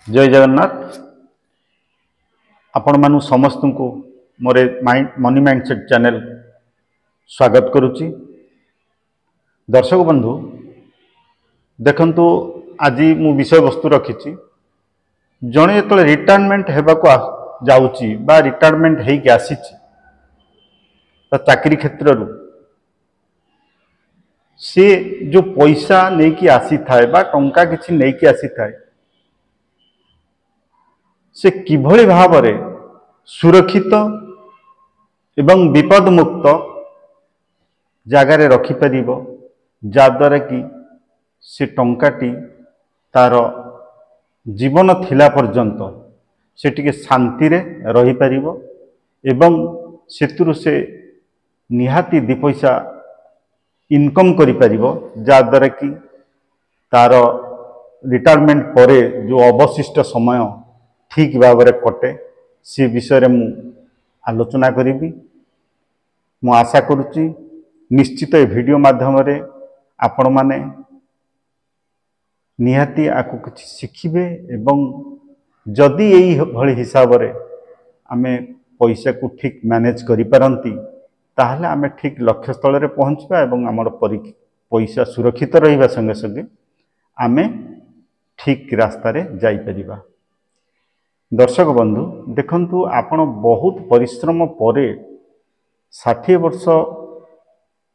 जय जगन्नाथ। आपण मानु समस्त को मोरे मनी माइंडसेट चैनल स्वागत करुच्ची। दर्शक बंधु देखंतु आज मु विषय वस्तु रखी जड़े जो रिटायरमेंट होगा जाऊँगी बा रिटायरमेंट होगी आसी चाकरी क्षेत्र सी जो पैसा नहीं कि आसी थाए बा टंका किछि नहीं कि आसी थाए से किभली भाव रे सुरक्षित एवं विपद मुक्त जगार रखिपर जद्वारा कि से टंकाटी तार जीवन थिला पर्यंत से टिके शांति रे रही परिबो एवं सेतुरु से निहाती दि पैसा इनकम करि परिबो जद्वारा कि तार रिटायरमेंट परे जो अवशिष्ट समय ठीक भाव में कटे सी विषय मु आलोचना करी। मु आशा करुच्ची निश्चित ए वीडियो माध्यम रे आपण माने निहाती आकु किछि शिखिबे एवं जदि एई भली हिसाब रे आमे पैसा को ठीक मैनेज करि परंती ताहले आमे ठीक लक्ष्य स्थल रे पहुंचबा एवं हमर पैसा सुरक्षित रहिबा संगे संगे आमे ठीक रास्ता रे जाई परिबा। दर्शक बंधु देखंतु आपण बहुत परिश्रम परे 60 वर्ष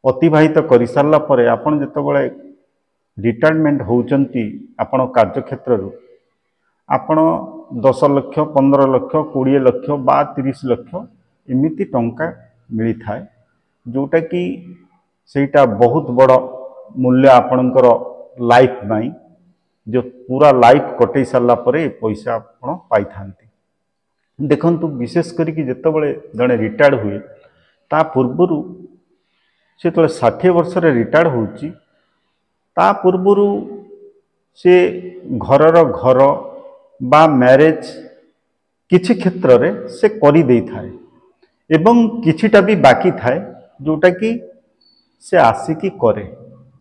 अतिबाहित कर सारा पर आपण जितेबाला रिटायरमेंट होउचंती आपण कार्यक्षेत्र रु आपण 10 लाख 15 लाख 20 लाख बा 30 लाख एमिति टंका मिली थाए जोटा कि सेटा बहुत बड़ मूल्य आपणकर लाइफ में जो पूरा लाइफ कटे सारा पर पैसा आपण पाई थांती। देखंतु विशेष करी जितेबाला जड़े रिटायर्ड हुए ता पूर्वर से तो 60 वर्ष रे रिटायर्ड होउची ता पूर्वर से घर बा मैरेज किछि क्षेत्र रे से करी देई थाए एवं किछिटा भी बाकी थाए जोटा कि से आसिकी करे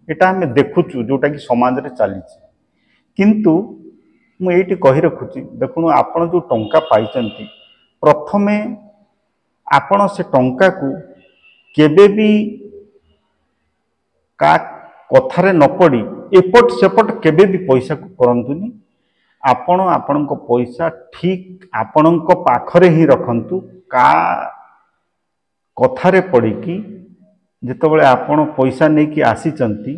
एटा हमें देखुचु जोटा कि समाज रे चली। किंतु मु एठी कहि रखुची देखुनु आपण जो टंका पाइचंती प्रथमे आपण से टंका को केबे भी का कथारे न पड़ी एपट सेपट केबे भी पैसा को करंतुनी। आपण आपणको पैसा ठीक आपणको पाखरे ही रखंतु का कथारे पड़ी कि जेतबेले आपण पैसा नहीं कि आसीचंती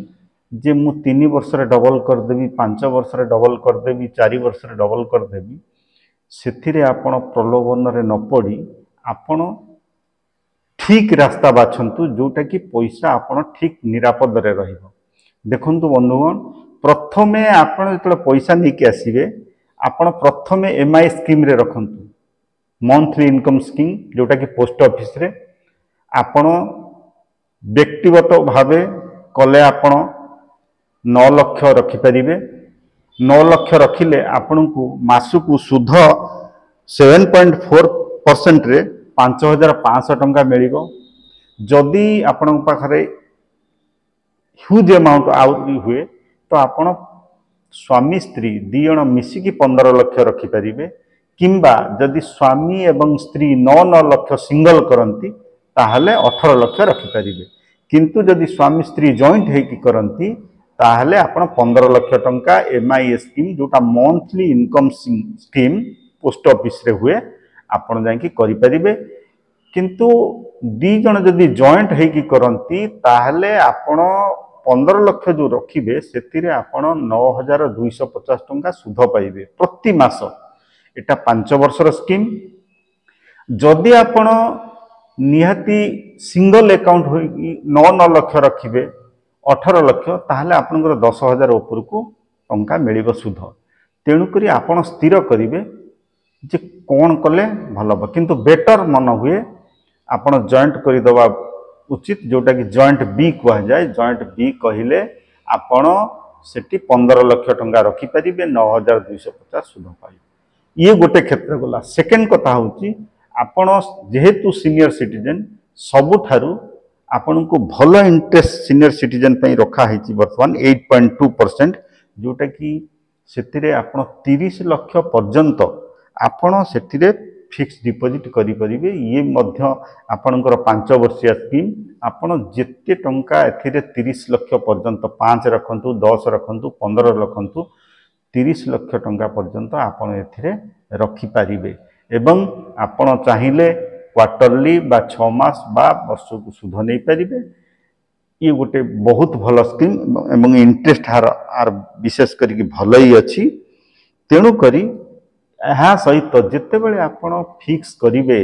जे मु 3 वर्ष रे डबल कर देबी 5 वर्ष रे डबल कर देबी 4 वर्ष रे डबल कर देबी सेथिरे आपण प्रलोभन रे न पड़ी आपण ठीक रास्ता बाछंतु जोटा कि पैसा आपण ठीक निरापद रे रहिबो। देखंतु बंधुगण प्रथमे आपण जेतले पैसा नहीं कि आसीबे आपण प्रथमे एमआई स्कीम रे रखंतु मंथली इनकम स्कीम जोटा कि पोस्ट ऑफिस रे आपण व्यक्तिगत भावे कले आपण 9 लाख रखिपारे 9 लाख रखिले आपण को मासकु सुध 7.4% रे 5500 टंका मिलिबो। जदि आपण पाखरे ह्यूज अमाउंट आउट हुए तो आपण स्वामी स्त्री दी जण मिसिकी 15 लाख रखिपारे किंबा जदि स्वामी एवं स्त्री 9 लाख सिंगल करंती ताहले 18 लाख रखिपारे। किंतु जदि स्वामी स्त्री जॉइंट हेकी करंती ताहले आपण 15 लाख टंका एमआई स्कीम जोटा monthly income scheme post office रे हुए आपण जाई करि परिबे। किंतु दी जण जदि जॉइंट हेकी करंती ताहले आपण 15 लाख जो रखिबे सेतिरे आपण 9250 टंका सुध पाइबे प्रति मास। एटा 5 वर्षर स्कीम। जदि आपण निहाती सिंगल अकाउंट हो 9 लाख रखिबे 18 लाख ताहले आपनकर 10,000 ऊपर को टंका मिलिबो सुध। तेणुकरी आपण स्थिर करिवे जे कौन कले भल हम किंतु बेटर मन हुए आपण जॉइंट कर दवा उचित जोटा कि जॉइंट बी कह जाए। जॉइंट बी कहले आपण सेठी 15 लाख टंका रखिपारे 9,250 सुध पाइबे। ये गोटे क्षेत्र गला। सेकेंड कथा होची आपण जेहेतु सीनियर सिटीजन सबुठारु आपण को भल इंटरेस्ट सीनियर सिटीजन पे रखा है वर्तमान 8.2% जोटा कि ସେଥିରେ ଆପଣ 30 ଲକ୍ଷ ପର୍ଯ୍ୟନ୍ତ ଆପଣ ସେଥିରେ ଫିକ୍ସ डिपोजिट करें। ये मध्य आपणकर 5 वर्षिया स्कीम आपण जिते टंका एथिरे 30 लक्ष पर्यंत 5 रखंतु 10 रखंतु 15 रखंतु 30 लक्ष टंका पर्यंत आपण एथिरे रखि पारिबे एवं आपण चाहिए क्वार्टरली बा 6 मास बा वर्ष को सुध नहीं पारिबे। ये गोटे बहुत भल स्कीम एवं इंटरेस्ट हार विशेष करके भल ही अच्छी। तेणु करी यहाँ सहित जिते बड़े आपण फिक्स करेंगे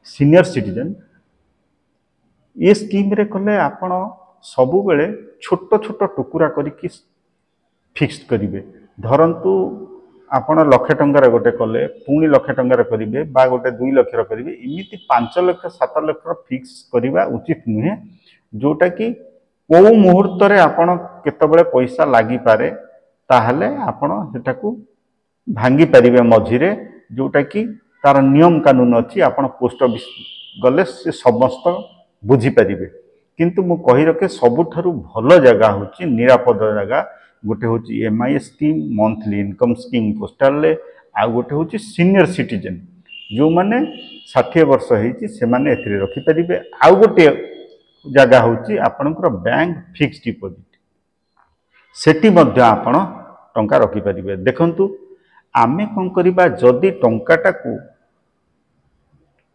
सीनियर सिटीजन ये स्कीम रे कले आपण सबु बेले छोट छोट टुकुरा करके फिक्स करेंगे। धरंतु आपण लक्षे टंकार गोटे कले पुणी लक्षे टंकार करेंगे बा गोटे 2 लाख करेंगे इमिति 5 लाख 7 लाख फिक्स करवा उचित नुहे। जोटा कि कौ मुहूर्त रे आपण केतबेले पैसा लागी पारे ताहले आपण सेटाकू भांगी पारिबे मझिरे। जोटा कि तार नियम कानून अच्छी आपण पोस्ट ऑफिस गले से समस्त बुझी पारिबे। किंतु मु कहि रखे सबुठारु भल जगह होची निरापद जगह गोटे होची MIS scheme monthly income scheme postal ले आ गोटे होची सीनियर सिटीजन जो माने 60 वर्ष हेची से माने एथिरे रखि पारिबे। आ गोटे जगह होची आपनकर बैंक फिक्स डिपोजिट सेठी मध्य आपण टंका रखि पारिबे। देखंतु आमे कोन करिबा जदी टंकाटा को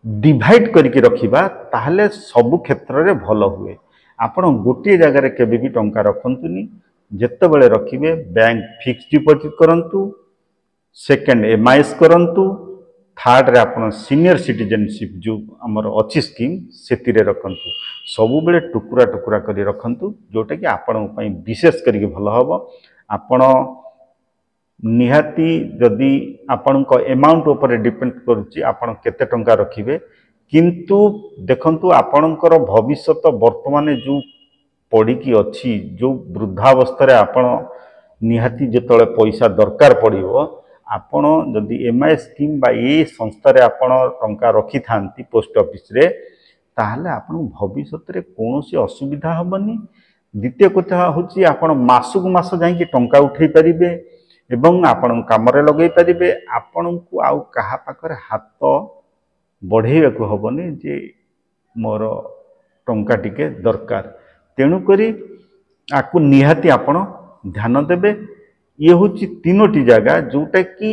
डिवाइड करके रखिबा ताहले सब क्षेत्र रे भल हुए। आपण गोटे जगह रे केबे भी टंका रखंतुनी जेते बेले रखिबे बैंक फिक्स डिपोजिट करंतु सेकंड एमआईएस करंतु थर्ड रे आपण सीनियर सिटीजनशिप जो हमर अच्छी स्कीम सेति रे रखंतु सबु बेले टुकुरा टुकुरा करी रखंतु जोटा कि आपण पई विशेष करके भल हबो। आपण निहाती जदि आपण को अमाउंट ऊपर डिपेंड करूची आपण केते टंका रखिबे। किंतु देखंतु आपणकर भविष्यत वर्तमान जो पड़ी की अच्छी जो वृद्धावस्था रे आपण निहाती जेतले पैसा दरकार पड़िबो आपण जदि एमआईएस स्कीम बा ए संस्था रे आपण टंका रखि थांती पोस्ट ऑफिस रे ताहले आपण भविष्यत रे कोनोसी असुविधा हबनी। द्वितीय कथा होची आपण मासुक मास जाई कि टंका उठै परिबे एवं आपण काम रे लगै परिबे। आपण को आउ कहा पाकर हाथ बढ़ेबा को हबनी जे मोर टंका टिके दरकार। तेणु करी आकु निहाती आपण ध्यान देबे। ये होची तीनोटी जगह जोटा कि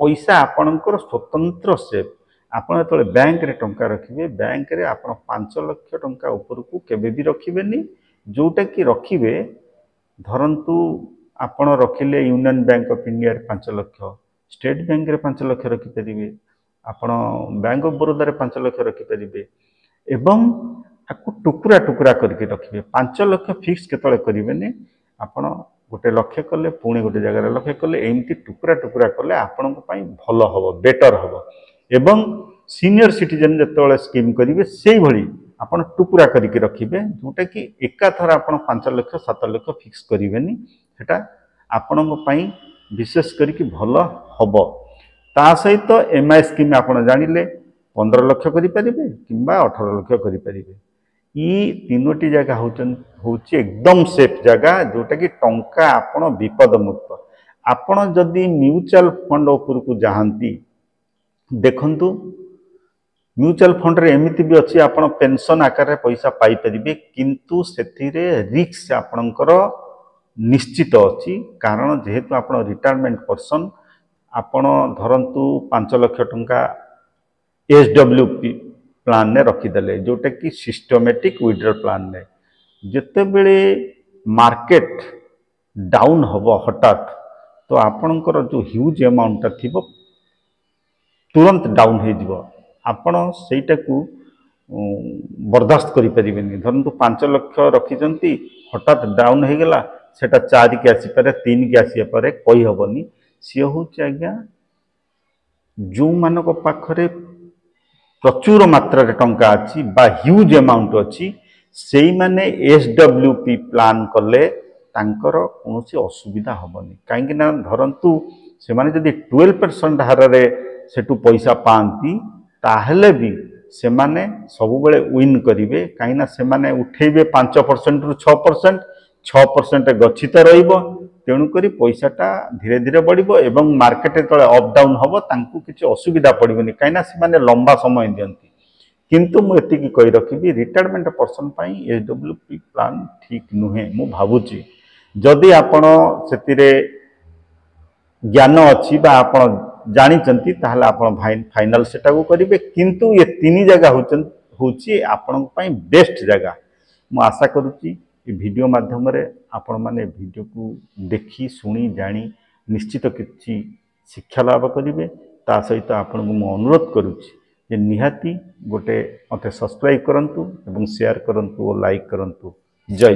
पैसा आपणकर स्वतंत्र सेफ। आपण तो बैंक रे टंका रखिबे बैंक रे आपण 5 लाख टंका ऊपर को केबे भी रखिबेनी। जोटा कि रखिबे धरंतु आपण रखिले यूनियन बैंक ऑफ इंडिया रे 5 लाख स्टेट बैंक रे 5 लाख रखि परिबे आपण बैंक ऑफ बड़ौदा रे 5 लाख रखि परिबे एवं आकु टुकुरा टुकुरा करके रखिबे। 5 लाख फिक्स केतले करिबेनी आपण गोटे लक्ष्य कले पुणी गोटे जगह लक्ष्य कले एमती टुकुरा टुकुरा कले आपण पई भल हबो बेटर हबो। एवं सीनियर सिटीजन जेतले स्कीम करिवे सेही भली आपण टुकुरा करके रखिबे जोटा कि एका थरा आपण 5 लाख 7 लाख फिक्स करिवेनी सेटा आपण पई विशेष करके भल हबो। ता सहित एमआई स्कीम आपण जानिले 15 लाख करि परिबे किंबा 18 लाख करि परिबे। ये तीनोटी जगह होची एकदम सेफ जगह जोटा कि टंका आपण विपद मुक्त। आपण जदि म्यूचुअल फंड ऊपर को जाहांती देखंतु म्यूचुअल फंड रे एमिति भी अच्छी आपण पेंशन आकार रे पैसा पाई परिबे किंतु सेथिरे रिस्क आपणकर निश्चित अच्छी। कारण जेहेतु आपण रिटायरमेंट पर्सन आपण धरंतु 5 लाख टंका एसडब्ल्यूपी प्लान ने रखीदे जोटा कि सिस्टमेटिक विड्रॉल प्लान ने जिते बेले मार्केट डाउन हबो हठात तो आपणकर जो ह्यूज अमाउंट थी तुरंत डाउन हो जिवो आपण सेटा को बर्दाश्त करि परिबेनी। धरंतु 5 लाख रखिजंती हठात डाउन हो गला सेटा 4 के आसी पारे 3 के आसी पारे कहि हबनी। सी होची आज्ञा जो मानको पाखरे प्रचुर मात्रा रे टंका अच्छी बा ह्यूज अमाउंट अच्छी से माने एसडब्ल्यूपी प्लान कले तांकर कोनोसी असुविधा हबनी। काहेकि ना धरंतु से माने जदि 12% हार रे सेटू पैसा पांती ताहले भी से माने सब बेले विन करिवे। काहेकि ना से माने उठेबे 5% रु 6% 6% गच्छित रहिबो तेणुकरी पैसाटा धीरे धीरे बढ़िबो एवं मार्केट तले अप डाउन हबो तांकु किछि असुविधा पड़िबोनी काइना से माने लंबा समय दियंती किंतु मु एतिकी कहि रखिबी रिटायरमेंट पर्सन पई एसडब्ल्यूपी प्लान ठीक नुहे मु भाबुची जदि आपण सेतिरे ज्ञान अच्छी बा आपण जानिचंती ताहले आपण फाइनल सेटा को करिवे किंतु ये तीन जगह होची आपण पई बेस्ट जगह मु आशा करूची ये वीडियो माध्यम रे आपण माने वीडियो को देखी सुनी जानी निश्चित किछि शिक्षा लाभ करिवे ता सहित आपण को मु अनुरोध करूची जे निहाती गोटे मते सब्सक्राइब करंतु एवं शेयर करंतु और लाइक करंतु जय